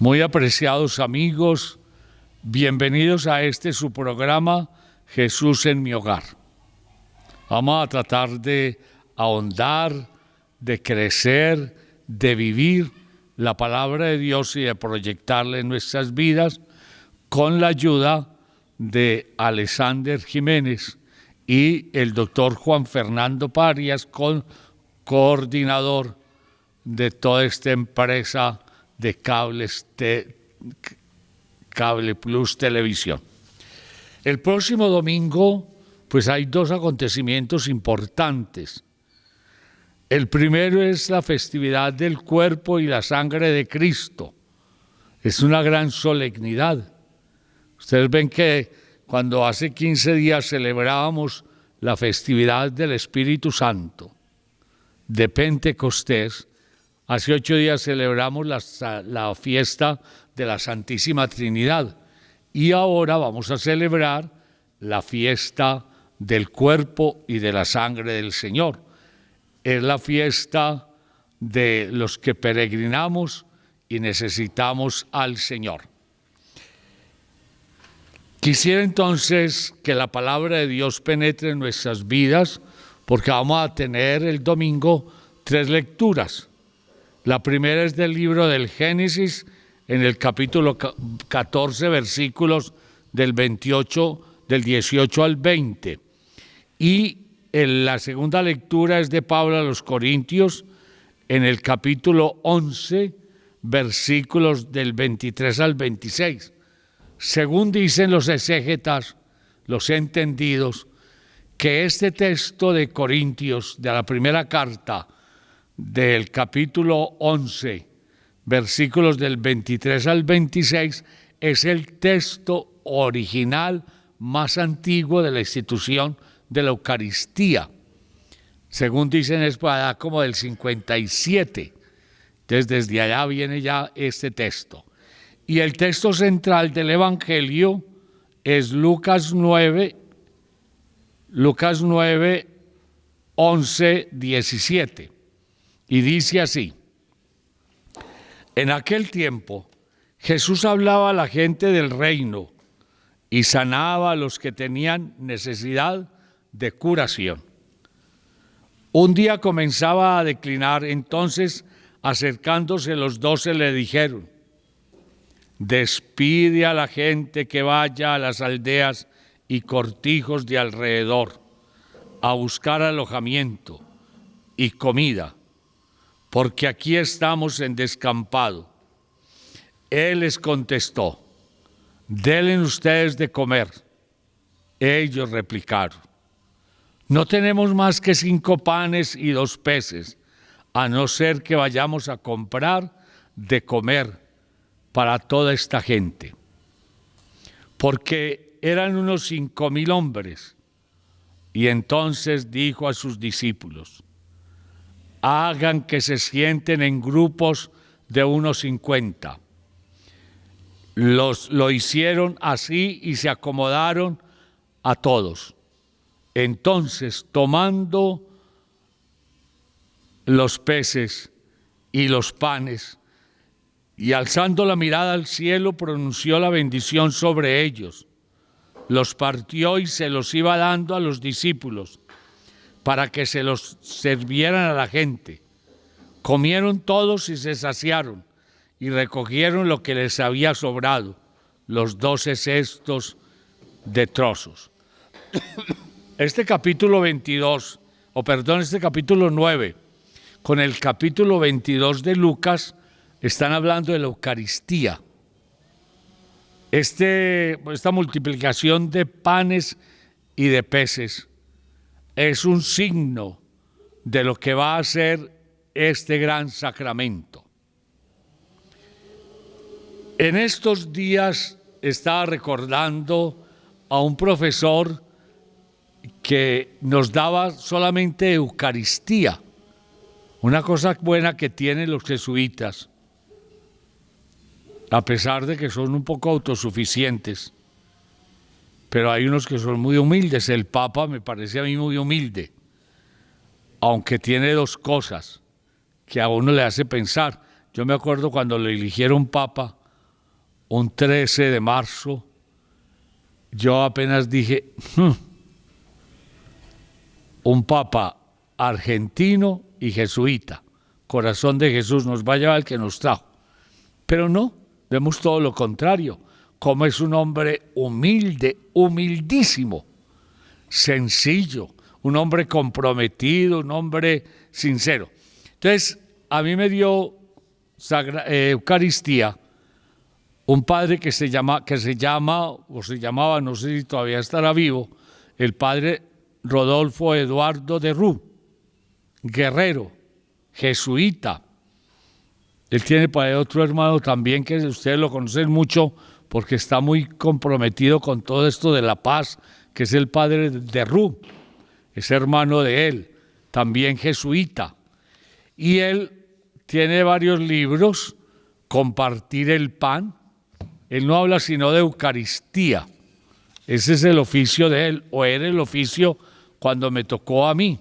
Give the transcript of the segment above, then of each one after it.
Muy apreciados amigos, bienvenidos a su programa Jesús en mi hogar. Vamos a tratar de ahondar, de crecer, de vivir la palabra de Dios y de proyectarla en nuestras vidas con la ayuda de Alexander Jiménez y el doctor Juan Fernando Parias, coordinador de toda esta empresa de Cable Plus Televisión. El próximo domingo, pues hay dos acontecimientos importantes. El primero es la festividad del cuerpo y la sangre de Cristo. Es una gran solemnidad. Ustedes ven que cuando hace 15 días celebrábamos la festividad del Espíritu Santo de Pentecostés, hace 8 días celebramos la fiesta de la Santísima Trinidad y ahora vamos a celebrar la fiesta del cuerpo y de la sangre del Señor. Es la fiesta de los que peregrinamos y necesitamos al Señor. Quisiera entonces que la palabra de Dios penetre en nuestras vidas, porque vamos a tener el domingo 3 lecturas. La primera es del libro del Génesis, en el capítulo 14, versículos del 18 al 20. Y la segunda lectura es de Pablo a los Corintios, en el capítulo 11, versículos del 23 al 26. Según dicen los exégetas, los entendidos, que este texto de Corintios, de la primera carta, del capítulo 11, versículos del 23 al 26, es el texto original más antiguo de la institución de la Eucaristía. Según dicen, es para allá como del 57. Entonces, desde allá viene ya este texto. Y el texto central del Evangelio es Lucas 9, 11, 17. Y dice así: en aquel tiempo Jesús hablaba a la gente del reino y sanaba a los que tenían necesidad de curación. Un día comenzaba a declinar, entonces acercándose los 12 le dijeron: despide a la gente que vaya a las aldeas y cortijos de alrededor a buscar alojamiento y comida, porque aquí estamos en descampado. Él les contestó: denle ustedes de comer. Ellos replicaron: no tenemos más que 5 panes y 2 peces, a no ser que vayamos a comprar de comer para toda esta gente. Porque eran unos 5,000 hombres. Y entonces dijo a sus discípulos: hagan que se sienten en grupos de unos 50. Lo hicieron así y se acomodaron a todos. Entonces, tomando los peces y los panes, y alzando la mirada al cielo, pronunció la bendición sobre ellos. Los partió y se los iba dando a los discípulos, para que se los sirvieran a la gente. Comieron todos y se saciaron, y recogieron lo que les había sobrado, los 12 cestos de trozos. Este capítulo 9, con el capítulo 22 de Lucas, están hablando de la Eucaristía. Esta multiplicación de panes y de peces es un signo de lo que va a ser este gran sacramento. En estos días estaba recordando a un profesor que nos daba solamente Eucaristía, una cosa buena que tienen los jesuitas, a pesar de que son un poco autosuficientes, pero hay unos que son muy humildes. El Papa me parece a mí muy humilde, aunque tiene 2 cosas que a uno le hace pensar. Yo me acuerdo cuando lo eligieron Papa un 13 de marzo, yo apenas dije, un papa argentino y jesuita, corazón de Jesús, nos va a llevar el que nos trajo. Pero no, vemos todo lo contrario, como es un hombre humilde, humildísimo, sencillo, un hombre comprometido, un hombre sincero. Entonces, a mí me dio Eucaristía un padre que se llamaba, no sé si todavía estará vivo, el padre Rodolfo Eduardo de Rú, guerrero, jesuita. Él tiene por ahí otro hermano también que ustedes lo conocen mucho porque está muy comprometido con todo esto de la paz, que es el padre de Rú, es hermano de él, también jesuita. Y él tiene varios libros, Compartir el pan. Él no habla sino de Eucaristía. Ese es el oficio de él, o era el oficio cuando me tocó a mí.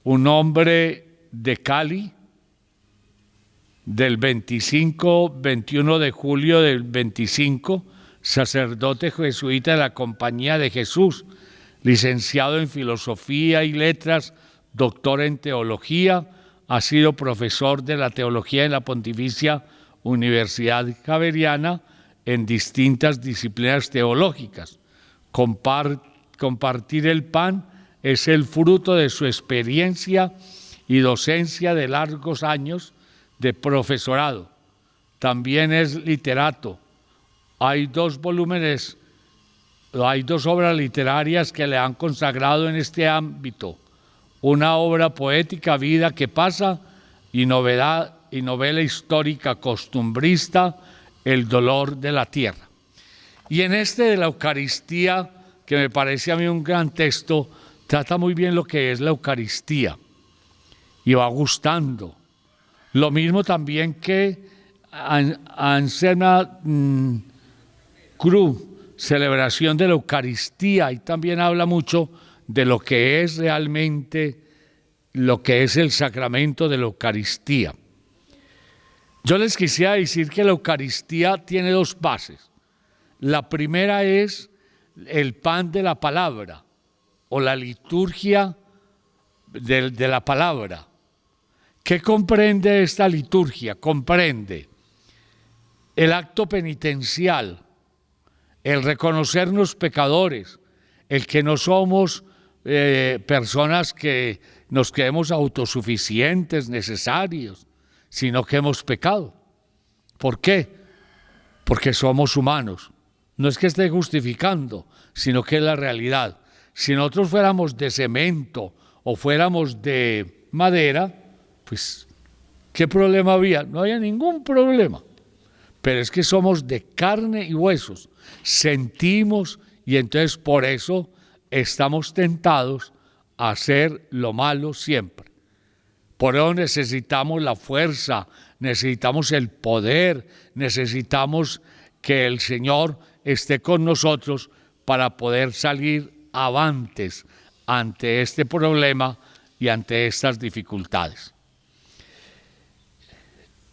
Un hombre de Cali, del 21 de julio del 25, sacerdote jesuita de la Compañía de Jesús, licenciado en Filosofía y Letras, doctor en Teología, ha sido profesor de la Teología en la Pontificia Universidad Javeriana en distintas disciplinas teológicas. Compartir el pan es el fruto de su experiencia y docencia de largos años de profesorado. También es literato. Hay dos obras literarias que le han consagrado en este ámbito. Una obra poética, Vida que pasa, y novela histórica costumbrista, El dolor de la tierra. Y en este de la Eucaristía, que me parece a mí un gran texto, trata muy bien lo que es la Eucaristía y va gustando. Lo mismo también que Ancena Cruz, celebración de la Eucaristía, y también habla mucho de lo que es realmente, lo que es el sacramento de la Eucaristía. Yo les quisiera decir que la Eucaristía tiene dos bases. La primera es el pan de la palabra, o la liturgia de la palabra. ¿Qué comprende esta liturgia? Comprende el acto penitencial, el reconocernos pecadores, el que no somos personas que nos creemos autosuficientes, necesarios, sino que hemos pecado. ¿Por qué? Porque somos humanos. No es que esté justificando, sino que es la realidad. Si nosotros fuéramos de cemento o fuéramos de madera, pues, ¿qué problema había? No había ningún problema. Pero es que somos de carne y huesos, sentimos, y entonces por eso estamos tentados a hacer lo malo siempre. Por eso necesitamos la fuerza, necesitamos el poder, necesitamos que el Señor esté con nosotros para poder salir avantes ante este problema y ante estas dificultades.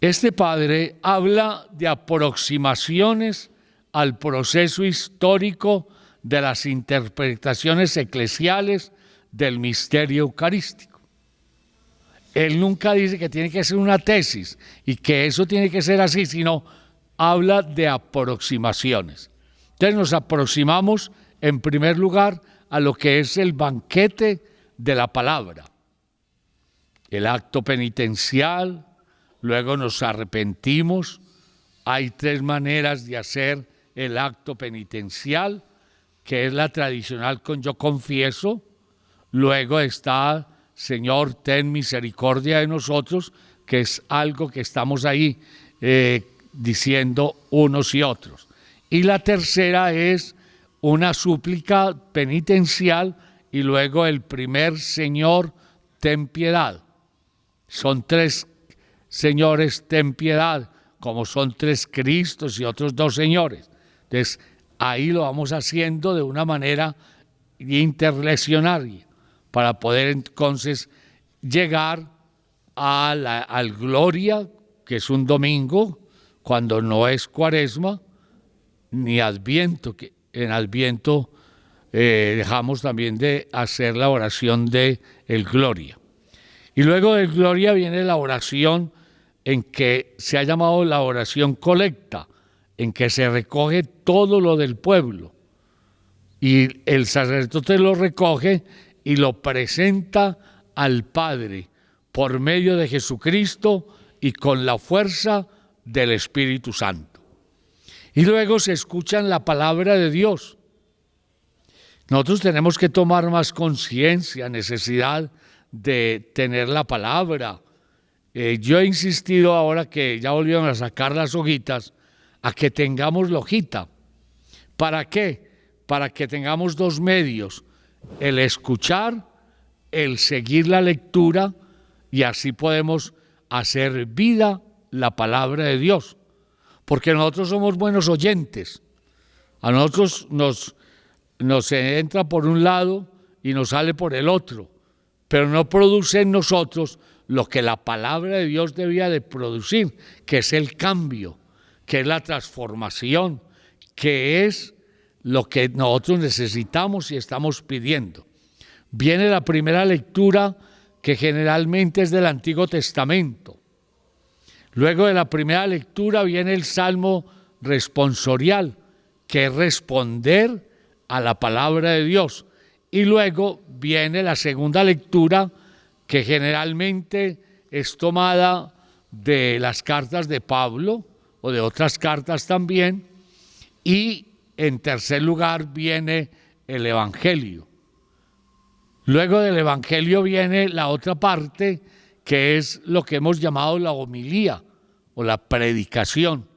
Este padre habla de aproximaciones al proceso histórico de las interpretaciones eclesiales del misterio eucarístico. Él nunca dice que tiene que ser una tesis y que eso tiene que ser así, sino habla de aproximaciones. Entonces nos aproximamos en primer lugar a lo que es el banquete de la palabra, el acto penitencial, luego nos arrepentimos. Hay tres maneras de hacer el acto penitencial, que es la tradicional con yo confieso, luego está Señor, ten misericordia de nosotros, que es algo que estamos ahí diciendo unos y otros. Y la tercera es una súplica penitencial y luego el primer Señor, ten piedad. Son tres señores, ten piedad, como son tres Cristos y otros dos señores. Entonces, ahí lo vamos haciendo de una manera interleccionaria, para poder entonces llegar al Gloria, que es un domingo, cuando no es Cuaresma, ni Adviento, que en Adviento dejamos también de hacer la oración de el Gloria. Y luego del Gloria viene la oración en que se ha llamado la oración colecta, en que se recoge todo lo del pueblo. Y el sacerdote lo recoge y lo presenta al Padre por medio de Jesucristo y con la fuerza del Espíritu Santo. Y luego se escuchan la palabra de Dios. Nosotros tenemos que tomar más conciencia, necesidad de tener la palabra. Yo he insistido ahora que ya volvieron a sacar las hojitas, a que tengamos la hojita. ¿Para qué? Para que tengamos dos medios, el escuchar, el seguir la lectura, y así podemos hacer vida la palabra de Dios. Porque nosotros somos buenos oyentes. A nosotros nos entra por un lado y nos sale por el otro, pero no produce en nosotros lo que la palabra de Dios debía de producir, que es el cambio, que es la transformación, que es lo que nosotros necesitamos y estamos pidiendo. Viene la primera lectura, que generalmente es del Antiguo Testamento. Luego de la primera lectura viene el Salmo responsorial, que es responder a la palabra de Dios. Y luego viene la segunda lectura, que generalmente es tomada de las cartas de Pablo o de otras cartas también. Y en tercer lugar viene el Evangelio. Luego del Evangelio viene la otra parte, que es lo que hemos llamado la homilía o la predicación.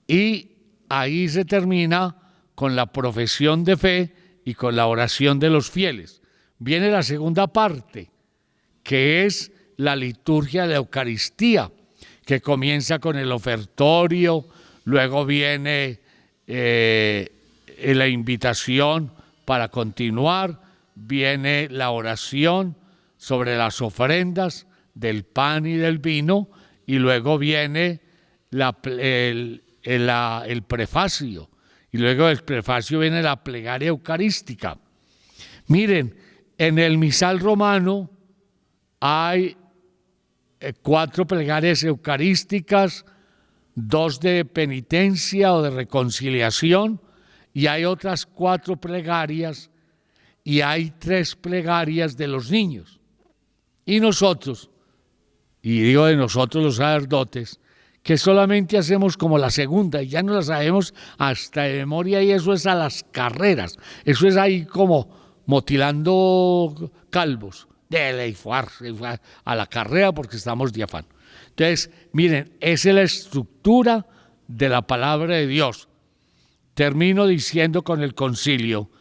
Y ahí se termina con la profesión de fe y con la oración de los fieles. Viene la segunda parte, que es la liturgia de Eucaristía, que comienza con el ofertorio, luego viene la invitación para continuar, viene la oración sobre las ofrendas del pan y del vino, y luego viene el prefacio, y luego del prefacio viene la plegaria eucarística. Miren, en el misal romano hay 4 plegarias eucarísticas, 2 de penitencia o de reconciliación, y hay otras 4 plegarias, y hay 3 plegarias de los niños. Y nosotros, y digo de nosotros los sacerdotes, que solamente hacemos como la segunda, y ya no la sabemos hasta de memoria, y eso es a las carreras, eso es ahí como motilando calvos, dele y fuarse a la carrera porque estamos de afán. Entonces, miren, esa es la estructura de la palabra de Dios. Termino diciendo con el concilio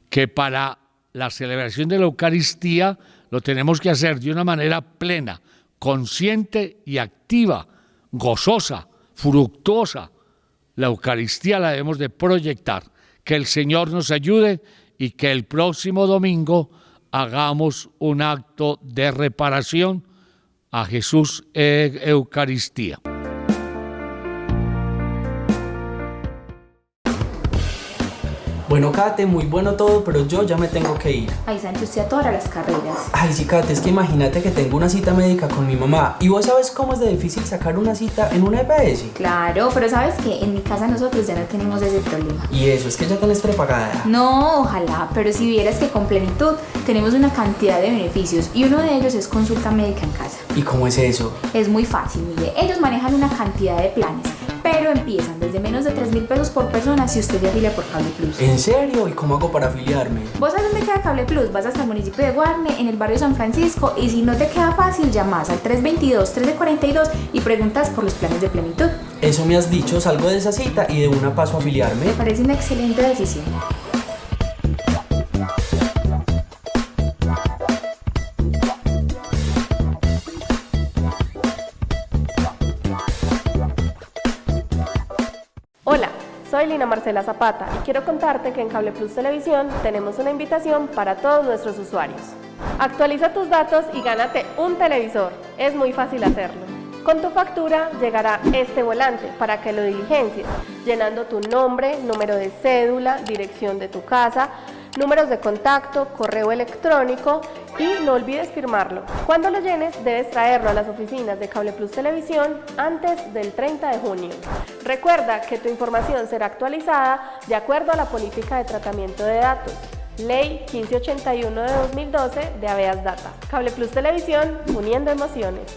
que para la celebración de la Eucaristía lo tenemos que hacer de una manera plena, consciente y activa, gozosa, fructuosa. La Eucaristía la debemos de proyectar. Que el Señor nos ayude y que el próximo domingo hagamos un acto de reparación a Jesús Eucaristía. Bueno, Kate, muy bueno todo, pero yo ya me tengo que ir. Ay, Sancho, usted adora las carreras. Ay, sí, Kate, es que imagínate que tengo una cita médica con mi mamá. ¿Y vos sabes cómo es de difícil sacar una cita en una EPS? Claro, pero ¿sabes qué? En mi casa nosotros ya no tenemos ese problema. ¿Y eso? ¿Es que ya tenés prepagada? No, ojalá, pero si vieras que con Plenitud tenemos una cantidad de beneficios y uno de ellos es consulta médica en casa. ¿Y cómo es eso? Es muy fácil, mire, ellos manejan una cantidad de planes, pero empiezan desde menos de 3.000 pesos por persona si usted se afilia por Cable Plus. ¿En serio? ¿Y cómo hago para afiliarme? ¿Vos sabes dónde queda Cable Plus? Vas hasta el municipio de Guarne, en el barrio San Francisco, y si no te queda fácil, llamas al 322-1342 y preguntas por los planes de Plenitud. Eso me has dicho, salgo de esa cita y de una paso a afiliarme. Me parece una excelente decisión. Hola, soy Lina Marcela Zapata y quiero contarte que en Cable Plus Televisión tenemos una invitación para todos nuestros usuarios. Actualiza tus datos y gánate un televisor. Es muy fácil hacerlo. Con tu factura llegará este volante para que lo diligencies, llenando tu nombre, número de cédula, dirección de tu casa, números de contacto, correo electrónico y no olvides firmarlo. Cuando lo llenes debes traerlo a las oficinas de Cable Plus Televisión antes del 30 de junio. Recuerda que tu información será actualizada de acuerdo a la política de tratamiento de datos. Ley 1581 de 2012 de Habeas Data. Cable Plus Televisión, uniendo emociones.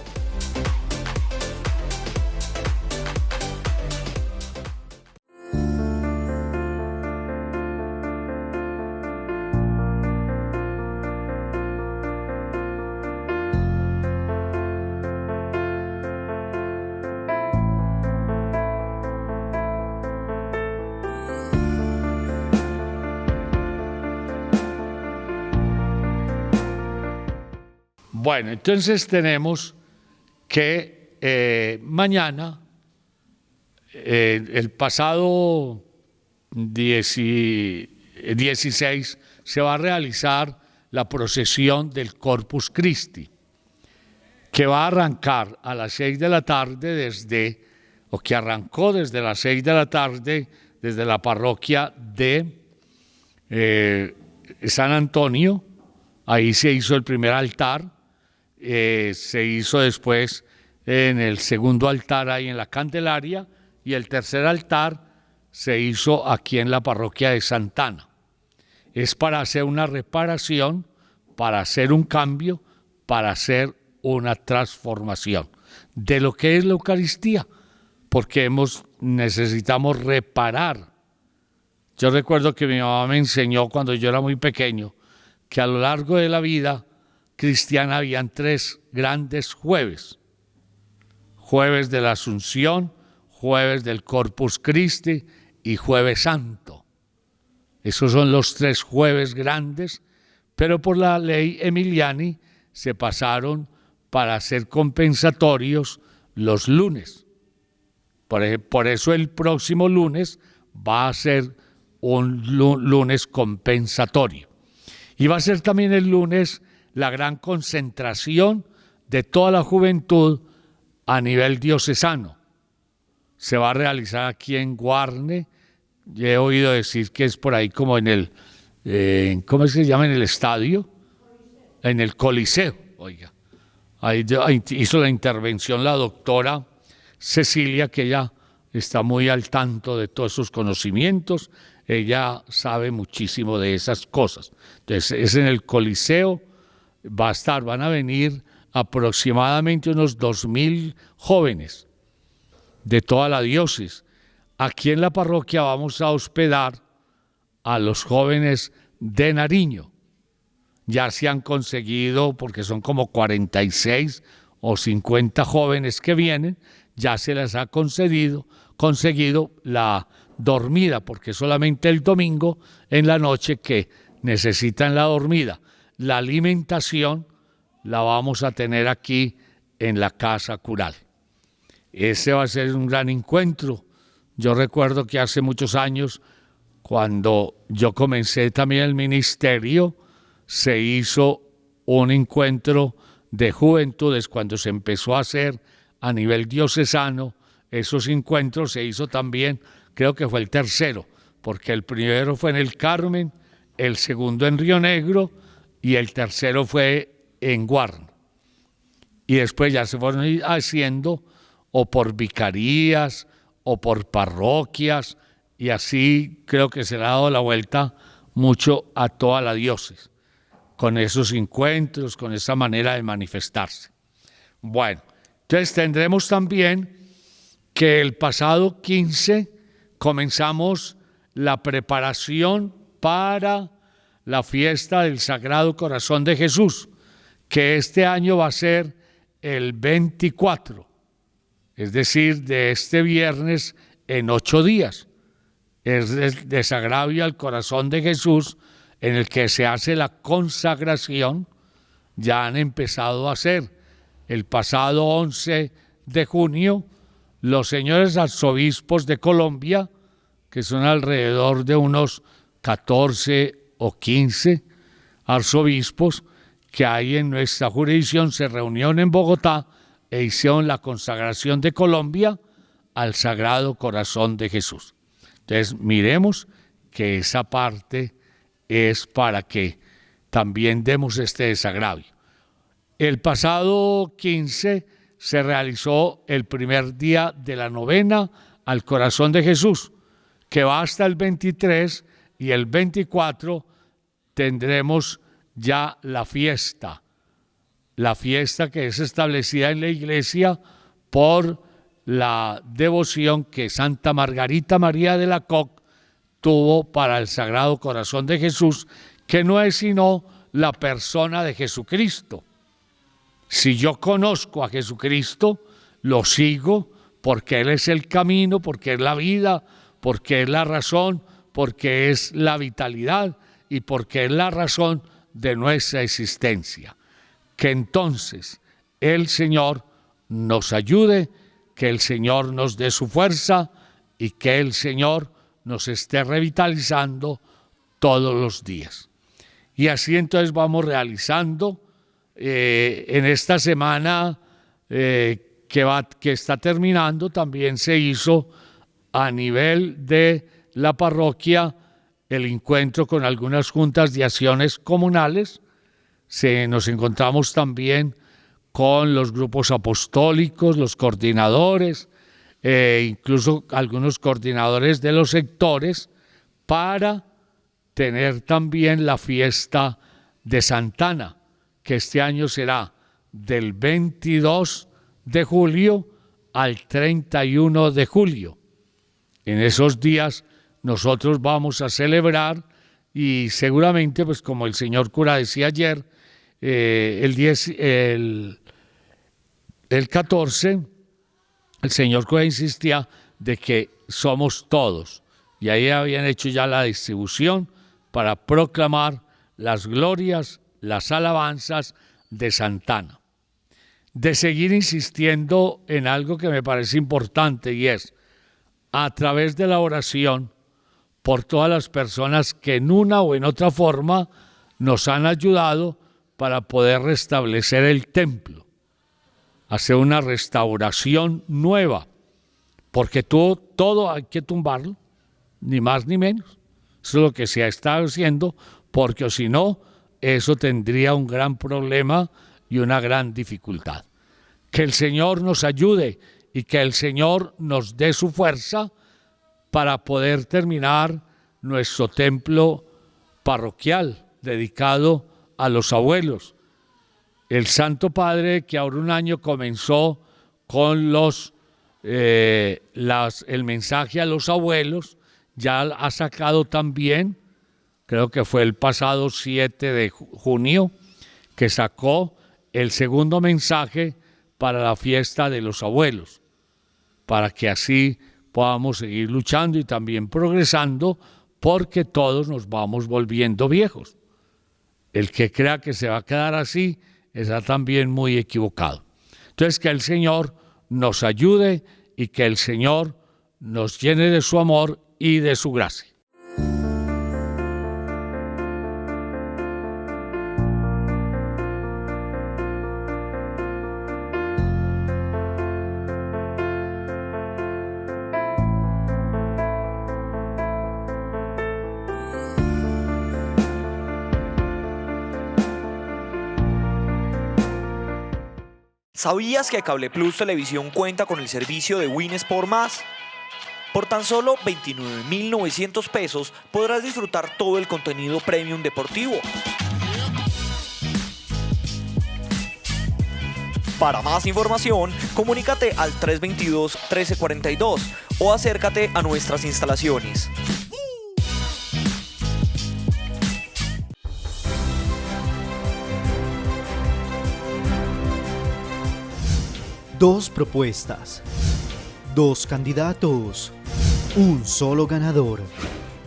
Bueno, entonces tenemos que mañana, el pasado 16, se va a realizar la procesión del Corpus Christi, que va a arrancar a las 6 de la tarde que arrancó desde las 6 de la tarde desde la parroquia de San Antonio. Ahí se hizo el primer altar. Se hizo después en el segundo altar ahí en la Candelaria, y el tercer altar se hizo aquí en la parroquia de Santana. Es para hacer una reparación, para hacer un cambio, para hacer una transformación de lo que es la Eucaristía, porque necesitamos reparar. Yo recuerdo que mi mamá me enseñó cuando yo era muy pequeño que a lo largo de la vida cristiana habían 3 grandes jueves: jueves de la Asunción, jueves del Corpus Christi y jueves santo. Esos son los 3 jueves grandes, pero por la ley Emiliani se pasaron para ser compensatorios los lunes. Por eso el próximo lunes va a ser un lunes compensatorio. Y va a ser también el lunes la gran concentración de toda la juventud a nivel diocesano. Se va a realizar aquí en Guarne. He oído decir que es por ahí como en el, ¿cómo se llama? En el estadio, en el Coliseo. Oiga, ahí hizo la intervención la doctora Cecilia, que ella está muy al tanto de todos esos conocimientos. Ella sabe muchísimo de esas cosas. Entonces es en el Coliseo. Van a venir aproximadamente unos 2.000 jóvenes de toda la diócesis. Aquí en la parroquia vamos a hospedar a los jóvenes de Nariño. Ya se han conseguido, porque son como 46 o 50 jóvenes que vienen, ya se les ha conseguido la dormida, porque solamente el domingo en la noche que necesitan la dormida. La alimentación la vamos a tener aquí en la casa cural. Ese va a ser un gran encuentro. Yo recuerdo que hace muchos años, cuando yo comencé también el ministerio, se hizo un encuentro de juventudes cuando se empezó a hacer a nivel diocesano. Esos encuentros se hizo también, creo que fue el tercero, porque el primero fue en el Carmen, el segundo en Río Negro y el tercero fue en Guarne. Y después ya se fueron haciendo o por vicarías o por parroquias, y así creo que se le ha dado la vuelta mucho a toda la diócesis, con esos encuentros, con esa manera de manifestarse. Bueno, entonces tendremos también que el pasado 15 comenzamos la preparación para la fiesta del Sagrado Corazón de Jesús, que este año va a ser el 24, es decir, de este viernes en 8 días. Es el desagravio al Corazón de Jesús, en el que se hace la consagración. Ya han empezado a hacer. El pasado 11 de junio, los señores arzobispos de Colombia, que son alrededor de unos 14 o 15 arzobispos que hay en nuestra jurisdicción, se reunieron en Bogotá e hicieron la consagración de Colombia al Sagrado Corazón de Jesús. Entonces miremos que esa parte es para que también demos este desagravio. El pasado 15 se realizó el primer día de la novena al Corazón de Jesús, que va hasta el 23, y el 24 tendremos ya la fiesta que es establecida en la iglesia por la devoción que Santa Margarita María de Alacoque tuvo para el Sagrado Corazón de Jesús, que no es sino la persona de Jesucristo. Si yo conozco a Jesucristo, lo sigo porque Él es el camino, porque es la vida, porque es la razón, porque es la vitalidad y porque es la razón de nuestra existencia. Que entonces el Señor nos ayude, que el Señor nos dé su fuerza y que el Señor nos esté revitalizando todos los días. Y así entonces vamos realizando en esta semana que está terminando. También se hizo a nivel de la parroquia el encuentro con algunas juntas de acciones comunales. Nos encontramos también con los grupos apostólicos, los coordinadores, incluso algunos coordinadores de los sectores, para tener también la fiesta de Santa Ana, que este año será del 22 de julio al 31 de julio. En esos días nosotros vamos a celebrar, y seguramente, pues como el señor cura decía ayer, el 14, el señor cura insistía de que somos todos, y ahí habían hecho ya la distribución para proclamar las glorias, las alabanzas de Santa Ana. De seguir insistiendo en algo que me parece importante, y es a través de la oración por todas las personas que en una o en otra forma nos han ayudado para poder restablecer el templo, hacer una restauración nueva, porque todo hay que tumbarlo, ni más ni menos. Eso es lo que se ha estado haciendo, porque si no, eso tendría un gran problema y una gran dificultad. Que el Señor nos ayude y que el Señor nos dé su fuerza para poder terminar nuestro templo parroquial dedicado a los abuelos. El Santo Padre, que ahora un año comenzó con el mensaje a los abuelos, ya ha sacado también, creo que fue el pasado 7 de junio, que sacó el segundo mensaje para la fiesta de los abuelos, para que así podamos seguir luchando y también progresando, porque todos nos vamos volviendo viejos. El que crea que se va a quedar así está también muy equivocado. Entonces, que el Señor nos ayude y que el Señor nos llene de su amor y de su gracia. ¿Sabías que Cable Plus Televisión cuenta con el servicio de Win Sport Más? Por tan solo 29.900 pesos podrás disfrutar todo el contenido premium deportivo. Para más información, comunícate al 322-1342 o acércate a nuestras instalaciones. Dos propuestas, dos candidatos, un solo ganador.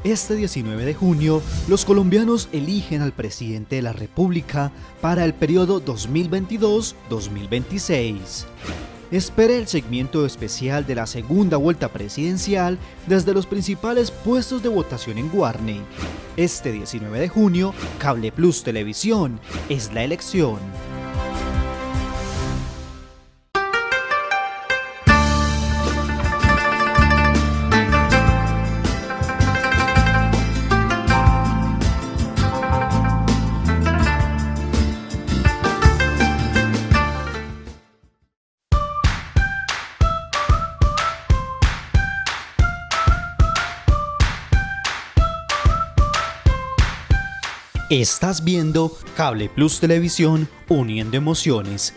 Este 19 de junio, los colombianos eligen al presidente de la República para el periodo 2022-2026. Espere el segmento especial de la segunda vuelta presidencial desde los principales puestos de votación en Guarne. Este 19 de junio, Cable Plus Televisión es la elección. Estás viendo Cable Plus Televisión, uniendo emociones.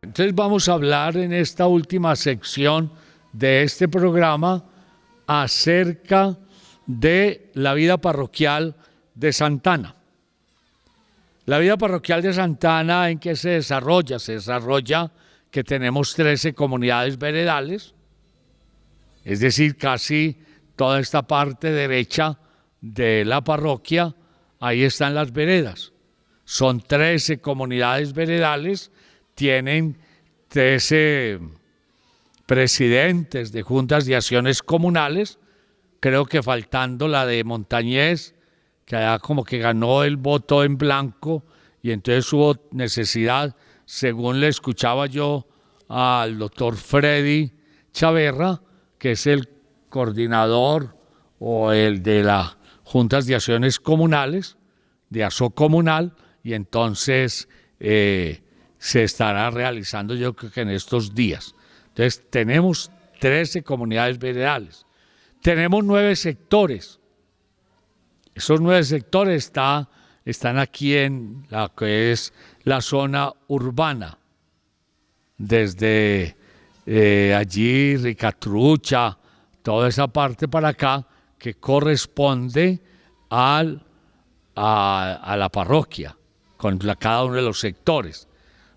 Entonces vamos a hablar en esta última sección de este programa acerca de la vida parroquial de Santana. La vida parroquial de Santana, ¿en qué se desarrolla? Se desarrolla que tenemos 13 comunidades veredales, es decir, casi toda esta parte derecha de la parroquia, ahí están las veredas. Son 13 comunidades veredales, tienen 13 presidentes de juntas de acciones comunales, creo que faltando la de Montañés, que allá como que ganó el voto en blanco y entonces hubo necesidad, según le escuchaba yo al doctor Freddy Chaverra, que es el coordinador o el de las juntas de acciones comunales, de ASO comunal, y entonces se estará realizando yo creo que en estos días. Entonces tenemos 13 comunidades veredales, tenemos 9 sectores. Esos 9 sectores están aquí en la que es la zona urbana, desde allí Ricatrucha, toda esa parte para acá que corresponde a la parroquia, con cada uno de los sectores.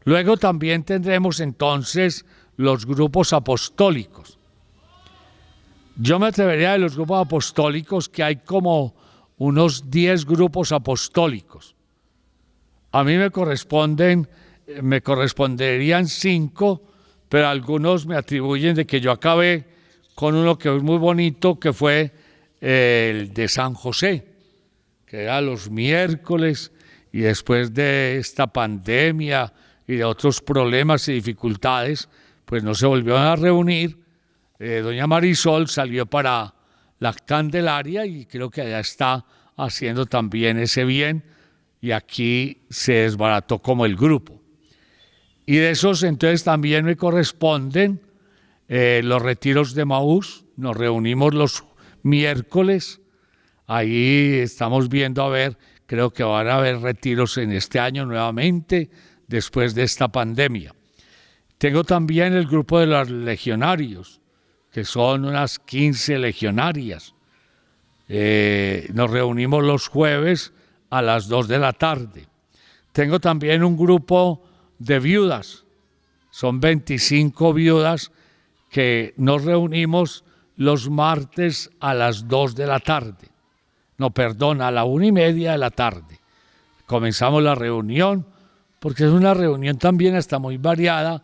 Luego también tendremos entonces los grupos apostólicos. Yo me atrevería de los grupos apostólicos que hay como unos 10 grupos apostólicos. A mí me corresponderían 5, pero algunos me atribuyen de que yo acabé con uno que es muy bonito, que fue el de San José, que era los miércoles, y después de esta pandemia y de otros problemas y dificultades, pues no se volvieron a reunir. Doña Marisol salió para la Candelaria y creo que allá está haciendo también ese bien, y aquí se desbarató como el grupo. Y de esos entonces también me corresponden los retiros de Maús. Nos reunimos los miércoles, ahí estamos viendo a ver, creo que van a haber retiros en este año nuevamente, después de esta pandemia. Tengo también el grupo de los legionarios, que son unas 15 legionarias. Nos reunimos los jueves a las 2 de la tarde. Tengo también un grupo de viudas, son 25 viudas que nos reunimos los martes a las 2 de la tarde. No, perdón, a la 1:30 de la tarde. Comenzamos la reunión, porque es una reunión también hasta muy variada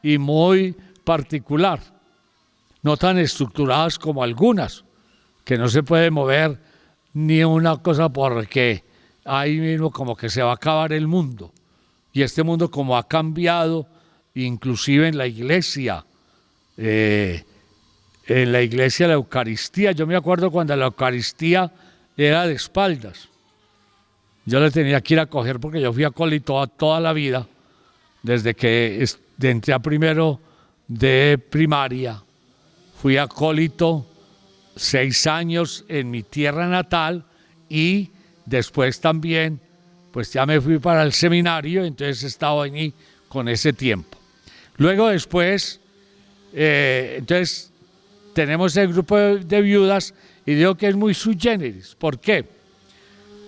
y muy particular, no tan estructuradas como algunas, que no se puede mover ni una cosa porque ahí mismo como que se va a acabar el mundo. Y este mundo como ha cambiado, inclusive en la iglesia, la Eucaristía, yo me acuerdo cuando la Eucaristía era de espaldas. Yo le tenía que ir a coger porque yo fui acólito toda la vida, desde que entré a primero de primaria. Fui acólito 6 años en mi tierra natal y después también, pues ya me fui para el seminario, entonces he estado allí con ese tiempo. Luego después, entonces tenemos el grupo de viudas y digo que es muy sui generis. ¿Por qué?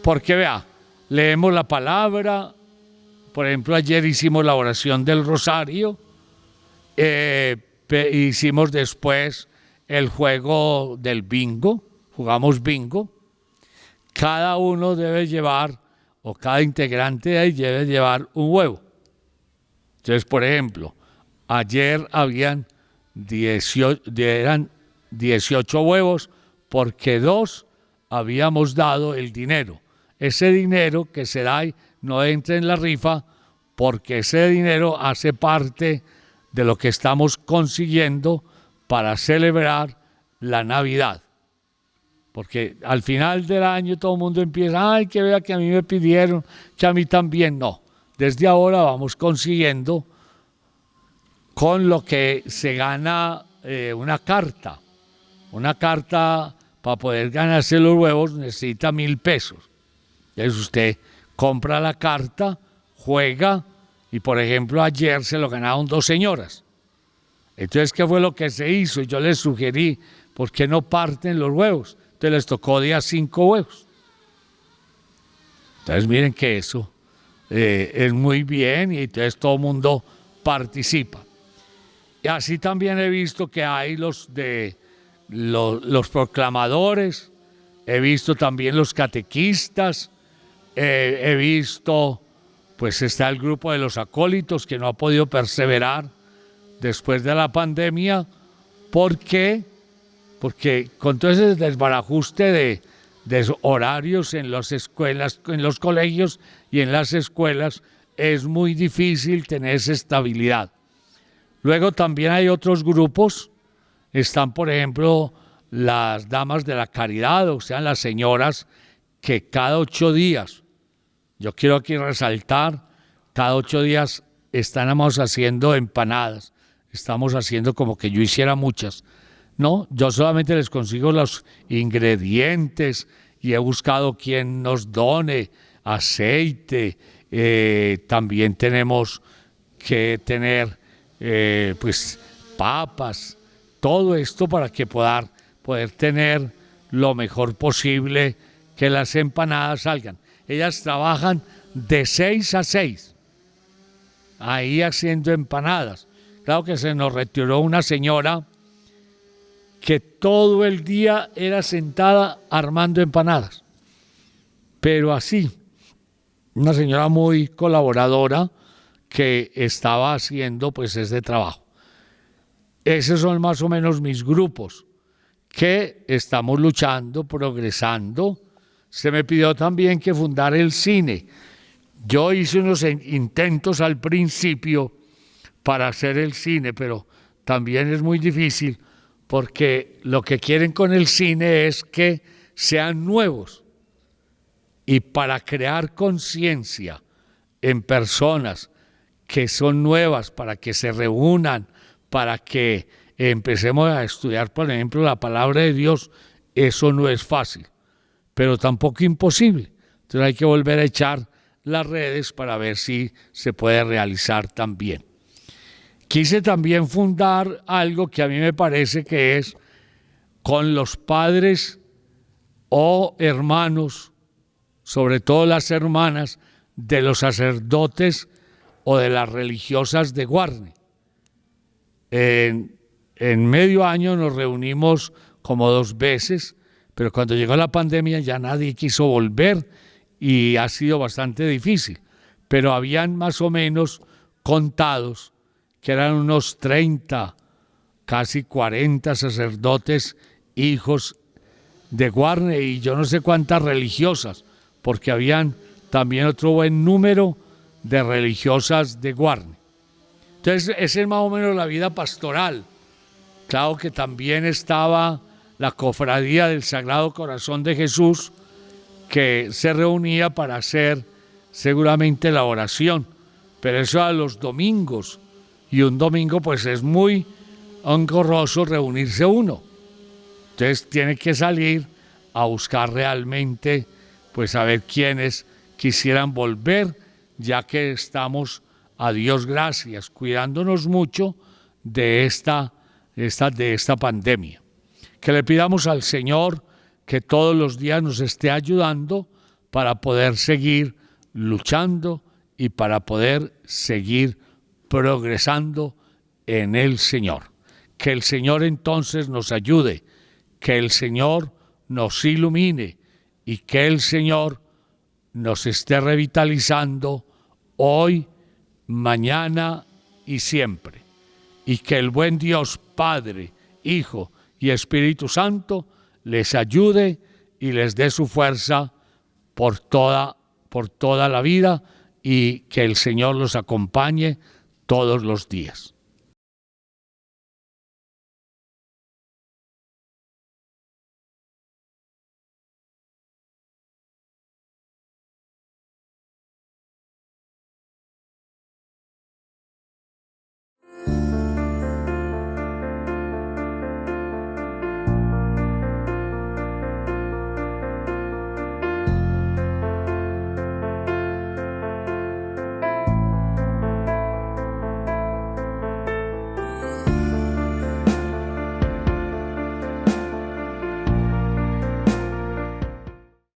Porque vea, leemos la palabra, por ejemplo ayer hicimos la oración del rosario, hicimos después el juego del bingo, jugamos bingo. Cada uno debe llevar, o cada integrante de ahí debe llevar un huevo. Entonces, por ejemplo, ayer eran 18 huevos porque 2 habíamos dado el dinero. Ese dinero que se da no entra en la rifa porque ese dinero hace parte de lo que estamos consiguiendo para celebrar la Navidad. Porque al final del año todo el mundo empieza, ay, que vea que a mí me pidieron, que a mí también. No, desde ahora vamos consiguiendo con lo que se gana una carta. Una carta, para poder ganarse los huevos, necesita 1.000 pesos. Entonces usted compra la carta, juega, y por ejemplo ayer se lo ganaron 2 señoras. Entonces, ¿qué fue lo que se hizo? Yo les sugerí, ¿por qué no parten los huevos? Entonces les tocó de a 5 huevos. Entonces miren que eso es muy bien, y entonces todo el mundo participa. Y así también he visto que hay los proclamadores, he visto también los catequistas, he visto, pues está el grupo de los acólitos que no ha podido perseverar después de la pandemia. ¿Por qué? Porque con todo ese desbarajuste de horarios en las escuelas, en los colegios y en las escuelas, es muy difícil tener esa estabilidad. Luego también hay otros grupos, están por ejemplo las damas de la caridad, o sea, las señoras que cada 8 días, yo quiero aquí resaltar, cada 8 días estamos haciendo empanadas, estamos haciendo como que yo hiciera muchas. No, yo solamente les consigo los ingredientes y he buscado quien nos done aceite. También tenemos que tener pues papas, todo esto para que poder tener lo mejor posible, que las empanadas salgan. Ellas trabajan de 6 a 6, ahí haciendo empanadas. Claro que se nos retiró una señora que todo el día era sentada armando empanadas, pero así, una señora muy colaboradora que estaba haciendo pues ese trabajo. Esos son más o menos mis grupos que estamos luchando, progresando. Se me pidió también que fundara el cine. Yo hice unos intentos al principio para hacer el cine, pero también es muy difícil, porque lo que quieren con el cine es que sean nuevos. Y para crear conciencia en personas que son nuevas, para que se reúnan, para que empecemos a estudiar, por ejemplo, la palabra de Dios, eso no es fácil, pero tampoco imposible. Entonces hay que volver a echar las redes para ver si se puede realizar también. Quise también fundar algo que a mí me parece que es con los padres o hermanos, sobre todo las hermanas, de los sacerdotes o de las religiosas de Guarne. En medio año nos reunimos como 2 veces, pero cuando llegó la pandemia ya nadie quiso volver y ha sido bastante difícil. Pero habían más o menos contados que eran unos 30, casi 40 sacerdotes, hijos de Guarne, y yo no sé cuántas religiosas, porque habían también otro buen número de religiosas de Guarne. Entonces, esa es más o menos la vida pastoral. Claro que también estaba la cofradía del Sagrado Corazón de Jesús, que se reunía para hacer seguramente la oración, pero eso a los domingos, y un domingo pues es muy engorroso reunirse uno. Entonces tiene que salir a buscar realmente, pues a ver quiénes quisieran volver, ya que estamos, a Dios gracias, cuidándonos mucho de esta pandemia. Que le pidamos al Señor que todos los días nos esté ayudando para poder seguir luchando y para poder seguir progresando en el Señor. Que el Señor entonces nos ayude, que el Señor nos ilumine y que el Señor nos esté revitalizando hoy, mañana y siempre. Y que el buen Dios Padre, Hijo y Espíritu Santo les ayude y les dé su fuerza por toda la vida y que el Señor los acompañe todos los días.